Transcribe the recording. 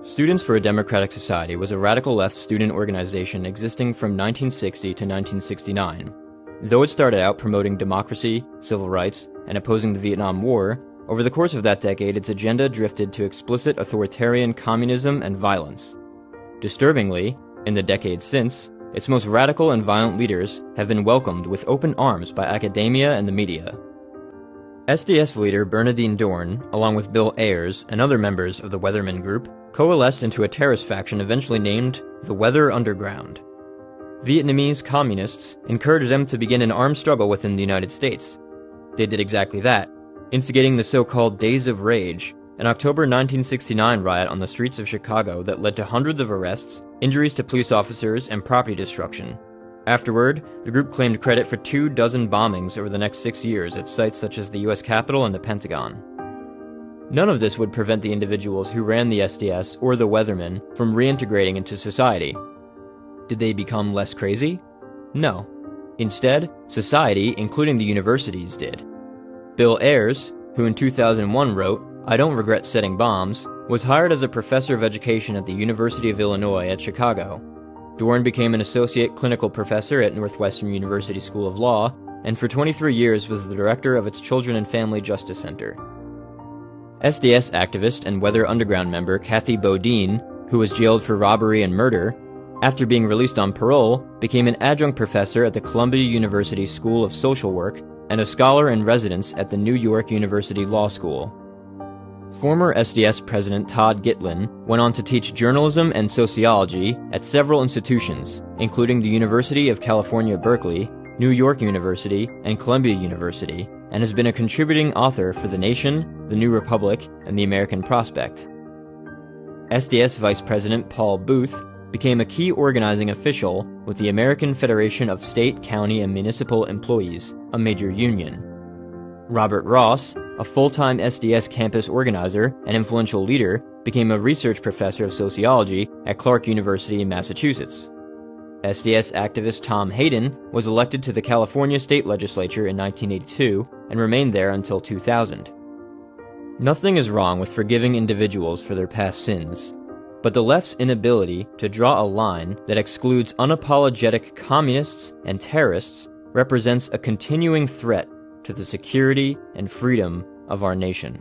Students for a Democratic Society was a radical left student organization existing from 1960 to 1969. Though it started out promoting democracy, civil rights, and opposing the Vietnam War, over the course of that decade its agenda drifted to explicit authoritarian communism and violence. Disturbingly, in the decades since, its most radical and violent leaders have been welcomed with open arms by academia and the media. SDS leader Bernardine Dohrn, along with Bill Ayers and other members of the Weatherman Group, coalesced into a terrorist faction eventually named the Weather Underground. Vietnamese communists encouraged them to begin an armed struggle within the United States. They did exactly that, instigating the so-called Days of Rage, an October 1969 riot on the streets of Chicago that led to hundreds of arrests, injuries to police officers, and property destruction. Afterward, the group claimed credit for 24 bombings over the next 6 years at sites such as the US Capitol and the Pentagon. None of this would prevent the individuals who ran the SDS or the Weathermen from reintegrating into society. Did they become less crazy? No. Instead, society, including the universities, did. Bill Ayers, who in 2001 wrote, "I don't regret setting bombs," was hired as a professor of education at the University of Illinois at Chicago. Dohrn became an associate clinical professor at Northwestern University School of Law, and for 23 years was the director of its Children and Family Justice Center. SDS activist and Weather Underground member Kathy Bodine, who was jailed for robbery and murder, after being released on parole, became an adjunct professor at the Columbia University School of Social Work and a scholar in residence at the New York University Law School. Former SDS President Todd Gitlin went on to teach journalism and sociology at several institutions, including the University of California, Berkeley, New York University, and Columbia University, and has been a contributing author for The Nation, The New Republic, and The American Prospect. SDS Vice President Paul Booth became a key organizing official with the American Federation of State, County, and Municipal Employees, a major union. Robert Ross, a full-time SDS campus organizer and influential leader, became a research professor of sociology at Clark University in Massachusetts. SDS activist Tom Hayden was elected to the California State Legislature in 1982 and remained there until 2000. Nothing is wrong with forgiving individuals for their past sins, but the left's inability to draw a line that excludes unapologetic communists and terrorists represents a continuing threat to the security and freedom of our nation.